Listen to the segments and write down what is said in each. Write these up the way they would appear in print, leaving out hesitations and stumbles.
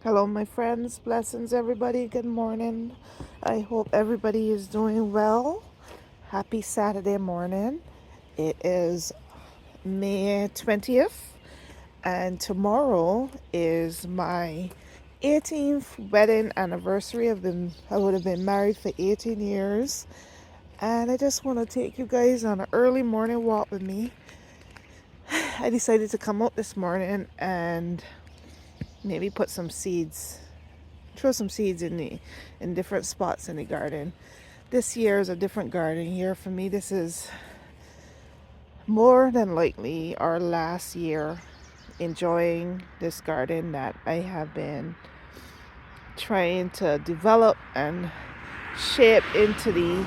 Hello, my friends. Blessings, everybody. Good morning. I hope everybody is doing well. Happy Saturday morning. It is May 20th, and tomorrow is my 18th wedding anniversary. I would have been married for 18 years, and I just want to take you guys on an early morning walk with me. I decided to come out this morning and maybe put some seeds throw some seeds in different spots in the garden. This year is a different garden year for me. This is more than likely our last year enjoying this garden that I have been trying to develop and shape into the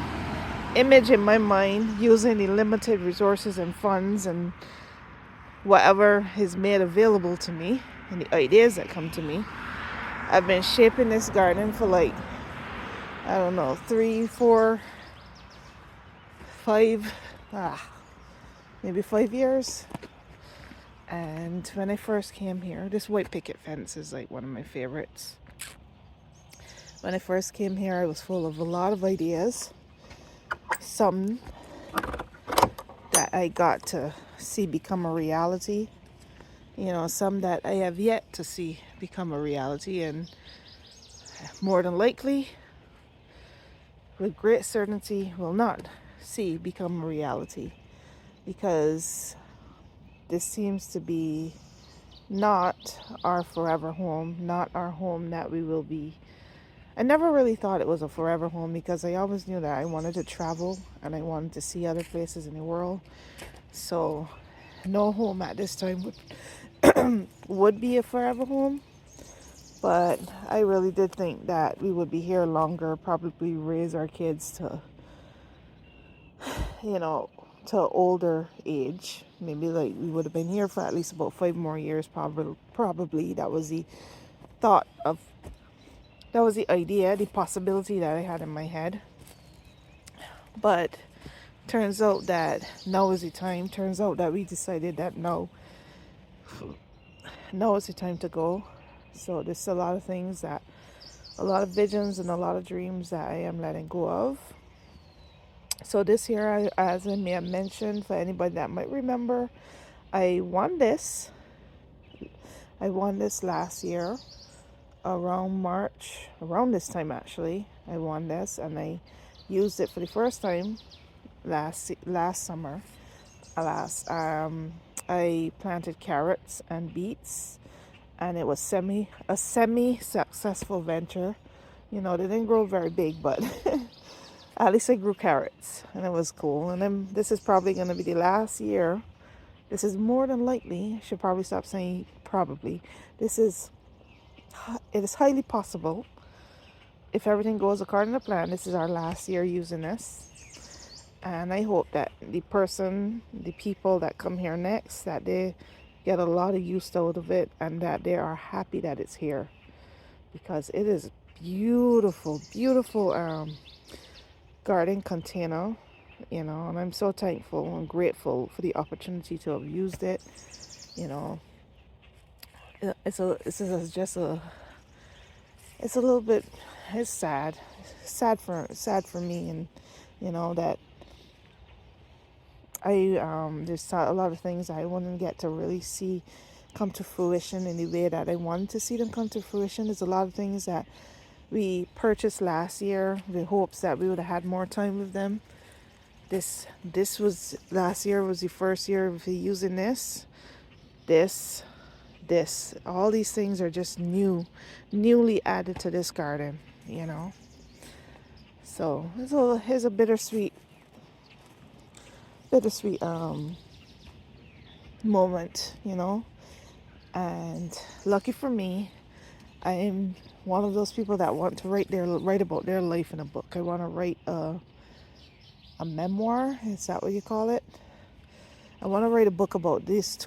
image in my mind using the limited resources and funds and whatever is made available to me and the ideas that come to me. I've been shaping this garden for I don't know, 3, 4, 5, maybe 5 years. And when I first came here, this white picket fence is like one of my favorites. When I first came here, I was full of a lot of ideas. Some that I got to see become a reality. Some that I have yet to see become a reality. And more than likely, with great certainty, will not see become a reality. Because this seems to be not our forever home, not our home that we will be. I never really thought it was a forever home because I always knew that I wanted to travel and I wanted to see other places in the world. So no home at this time would be a forever home. But I really did think that we would be here longer, probably raise our kids you know, to older age. Maybe like we would have been here for at least about 5 more years, probably. Thought of that was the idea, the possibility that I had in my head. But turns out that now is the time. Turns out that we decided that now is the time to go. So there's a lot of things a lot of visions and a lot of dreams that I am letting go of. So this year, as I may have mentioned, for anybody that might remember, I won this. I won this last year around March, around this time actually. I won this and I used it for the first time last summer. I planted carrots and beets, and it was a semi successful venture. They didn't grow very big, but at least I grew carrots, and it was cool. And then this is probably going to be the last year. This is more than likely. I should probably stop saying probably. It is highly possible, if everything goes according to plan, this is our last year using this. And I hope that the people that come here next, that they get a lot of use out of it and that they are happy that it's here. Because it is beautiful, beautiful garden container, and I'm so thankful and grateful for the opportunity to have used it. You know, it's a little bit, it's sad for me, and that there's a lot of things I wouldn't get to really see come to fruition in the way that I wanted to see them come to fruition. There's a lot of things that we purchased last year with hopes that we would have had more time with them. This was last year was the first year of using this this all these things are just newly added to this garden. So here's a bittersweet moment. And lucky for me, I am one of those people that want to write about their life in a book. I want to write a memoir. Is that what you call it? I want to write a book about this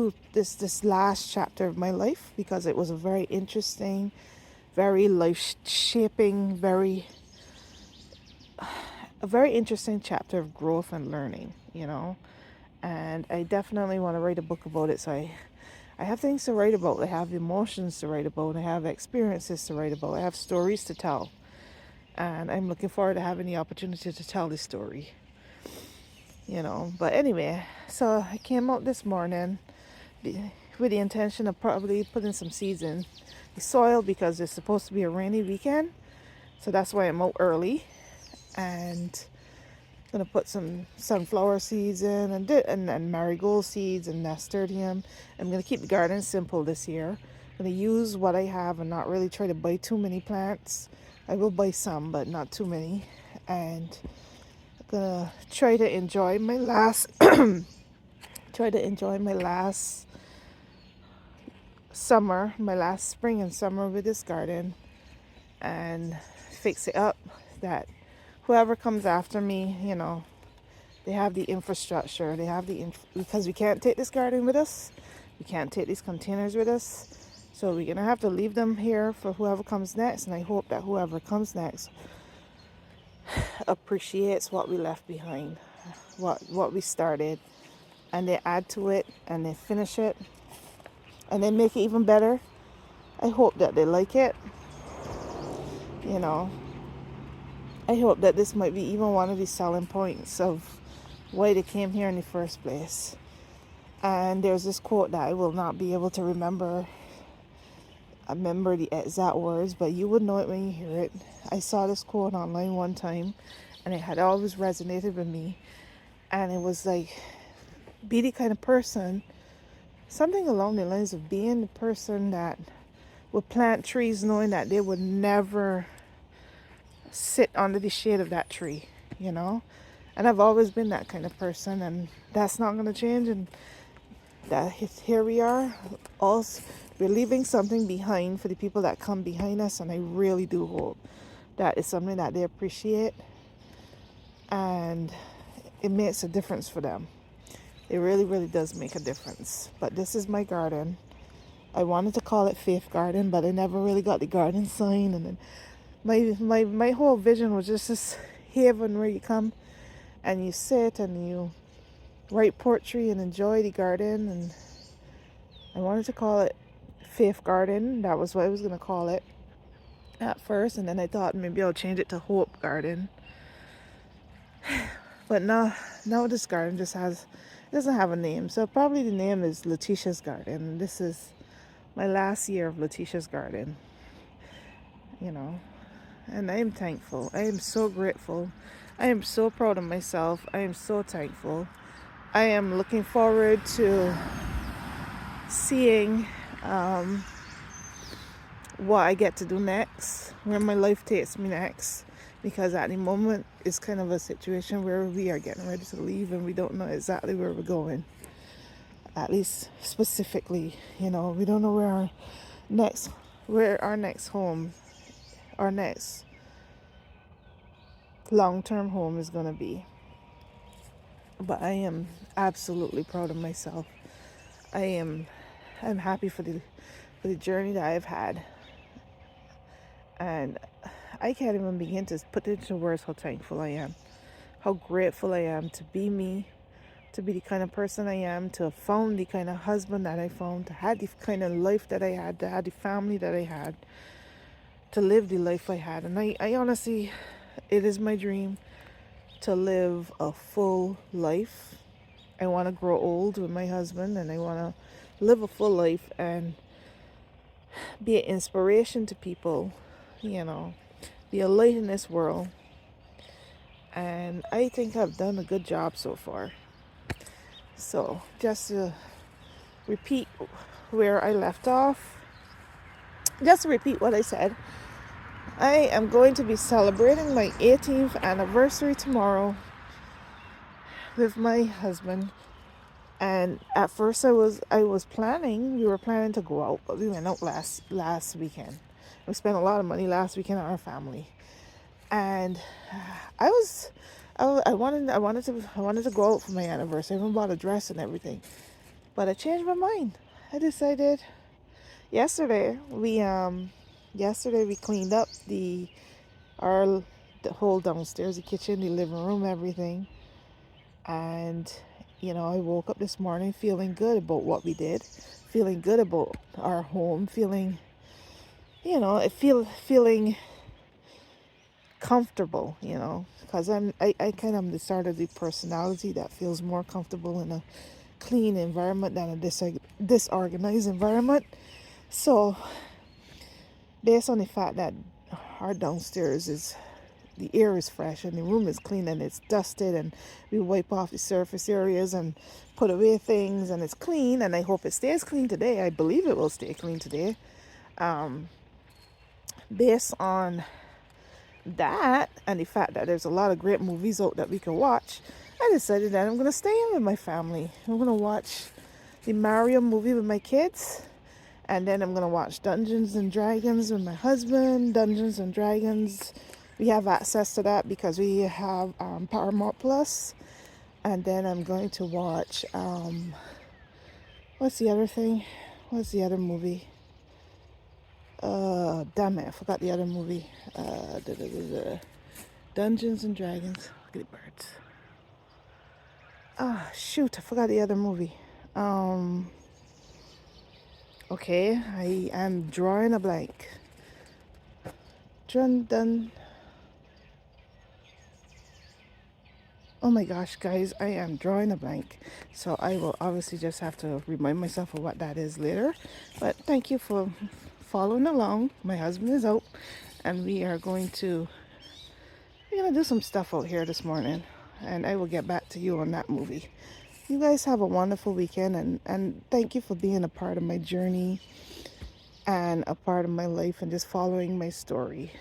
last chapter of my life, because it was a very interesting, very life shaping, a very interesting chapter of growth and learning. And I definitely want to write a book about it. So I have things to write about. I have emotions to write about. I have experiences to write about. I have stories to tell. And I'm looking forward to having the opportunity to tell this story. But anyway, so I came out this morning with the intention of probably putting some seeds in the soil because it's supposed to be a rainy weekend. So that's why I'm out early. And I'm gonna put some sunflower seeds in and marigold seeds and nasturtium. I'm gonna keep the garden simple this year. I'm gonna use what I have and not really try to buy too many plants. I will buy some, but not too many. And I'm gonna try to enjoy my last summer, my last spring and summer with this garden, and fix it up that whoever comes after me, they have the infrastructure. They have because we can't take this garden with us. We can't take these containers with us. So we're going to have to leave them here for whoever comes next. And I hope that whoever comes next appreciates what we left behind, what we started. And they add to it and they finish it and they make it even better. I hope that they like it. I hope that this might be even one of the selling points of why they came here in the first place. And there's this quote that I will not be able to remember the exact words, but you would know it when you hear it. I saw this quote online one time and it had always resonated with me. And it was like, be the kind of person, something along the lines of being the person that would plant trees knowing that they would never sit under the shade of that tree, And I've always been that kind of person, and that's not going to change. And that here we are, also we're leaving something behind for the people that come behind us, and I really do hope that is something that they appreciate and it makes a difference for them. It really, really does make a difference. But this is my garden. I wanted to call it Faith Garden, but I never really got the garden sign. And then my whole vision was just this haven where you come and you sit and you write poetry and enjoy the garden. And I wanted to call it Faith Garden. That was what I was going to call it at first. And then I thought maybe I'll change it to Hope Garden. But now this garden doesn't have a name. So probably the name is Latisha's Garden. This is my last year of Latisha's Garden. And I am thankful. I am so grateful. I am so proud of myself. I am so thankful. I am looking forward to seeing what I get to do next, where my life takes me next. Because at the moment, it's kind of a situation where we are getting ready to leave and we don't know exactly where we're going. At least specifically, we don't know where our next home, our next long-term home is going to be. But I am absolutely proud of myself. I'm happy for the journey that I've had. And I can't even begin to put into words how thankful I am, how grateful I am to be me, to be the kind of person I am, to have found the kind of husband that I found, to have the kind of life that I had, to have the family that I had, to live the life I had. And I honestly, it is my dream to live a full life. I want to grow old with my husband, and I want to live a full life and be an inspiration to people, be a light in this world. And I think I've done a good job so far. So just to repeat where I left off, just to repeat what I said, I am going to be celebrating my 18th anniversary tomorrow with my husband. And at first we were planning to go out, but we went out last weekend. We spent a lot of money last weekend on our family. And I wanted to go out for my anniversary. I even bought a dress and everything. But I changed my mind. I decided yesterday we cleaned up the whole downstairs, the kitchen, the living room, everything. And I woke up this morning feeling good about what we did, feeling good about our home, feeling, feeling comfortable, because I kind of the sort of the personality that feels more comfortable in a clean environment than a disorganized environment. So based on the fact that our downstairs is the air is fresh and the room is clean and it's dusted, and we wipe off the surface areas and put away things, and it's clean, and I hope it stays clean today. I believe it will stay clean today. Based on that and the fact that there's a lot of great movies out that we can watch, I decided that I'm going to stay in with my family. I'm going to watch the Mario movie with my kids, and then I'm going to watch Dungeons and Dragons with my husband. Dungeons and Dragons, we have access to that because we have Paramount Plus. And then I'm going to watch, what's the other thing? What's the other movie? Damn it, I forgot the other movie. Dungeons and Dragons. Look at the birds. Ah, shoot, I forgot the other movie. Okay, I am drawing a blank. Dun. Oh my gosh, guys, I am drawing a blank. So I will obviously just have to remind myself of what that is later. But thank you for following along. My husband is out, and we're gonna do some stuff out here this morning, and I will get back to you on that movie. You guys have a wonderful weekend, and thank you for being a part of my journey and a part of my life and just following my story.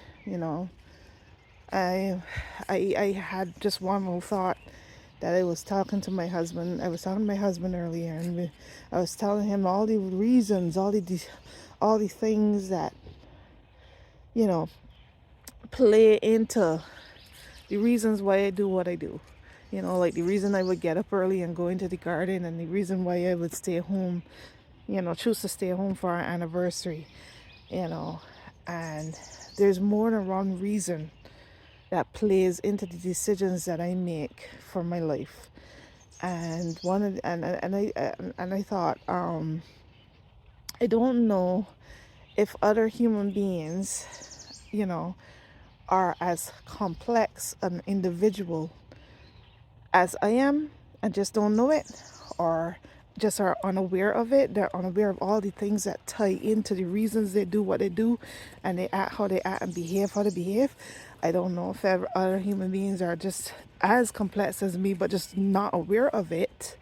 I had just one little thought that I was talking to my husband. I was talking to my husband earlier, and I was telling him all the reasons, all the things that play into the reasons why I do what I do. Like the reason I would get up early and go into the garden, and the reason why I would stay home, choose to stay home for our anniversary, and there's more than one reason that plays into the decisions that I make for my life. And I thought, I don't know if other human beings, are as complex an individual as I am and just don't know it, or just are unaware of it. They're unaware of all the things that tie into the reasons they do what they do, and they act how they act and behave how they behave. I don't know if other human beings are just as complex as me but just not aware of it,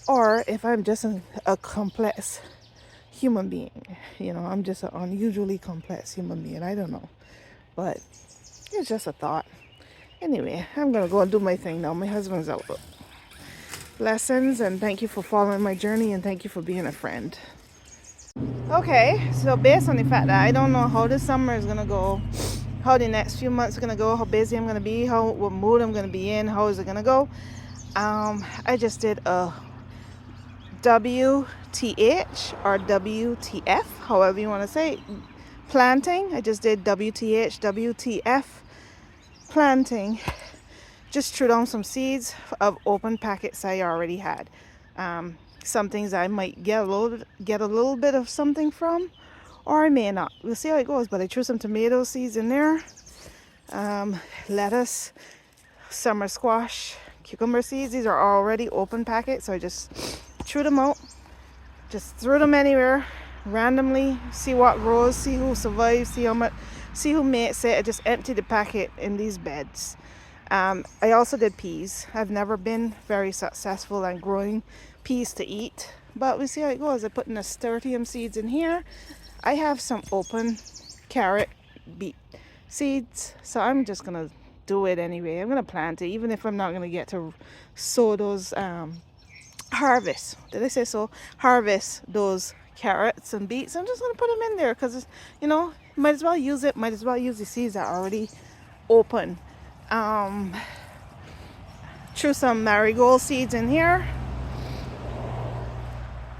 or if I'm just a complex human being. I'm just an unusually complex human being. I don't know, but it's just a thought. Anyway, I'm gonna go and do my thing now. My husband's out. Blessings, and thank you for following my journey, and thank you for being a friend. Okay, so based on the fact that I don't know how this summer is gonna go, how the next few months are gonna go, how busy I'm gonna be, what mood I'm gonna be in, how is it gonna go, I just did a WTH or WTF, however you want to say it, planting. I just did WTH, WTF planting. Just threw down some seeds of open packets I already had. Some things I might get a little bit of something from, or I may not. We'll see how it goes. But I threw some tomato seeds in there, lettuce, summer squash, cucumber seeds. These are already open packets, so I just threw them out. Just threw them anywhere randomly, see what grows, see who survives, see who makes it. I just emptied the packet in these beds. I also did peas. I've never been very successful at growing peas to eat, but we see how it goes. I put nasturtium seeds in here. I have some open carrot, beet seeds, so I'm just gonna do it anyway. I'm gonna plant it, even if I'm not gonna get to sow those harvest. Did I say so? Harvest those carrots and beets. I'm just gonna put them in there because might as well use it. Might as well use the seeds that are already open. Threw some marigold seeds in here,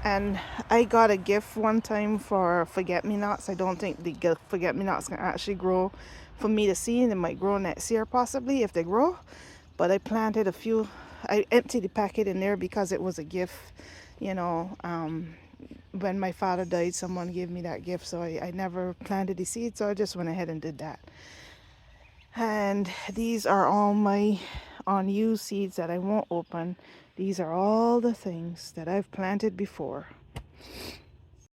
and I got a gift one time for forget-me-nots. I don't think the forget-me-nots can actually grow for me to see, and it might grow next year possibly if they grow. But I planted a few. I emptied the packet in there because it was a gift, when my father died, someone gave me that gift, so I never planted the seed, so I just went ahead and did that. And these are all my unused seeds that I won't open. These are all the things that I've planted before.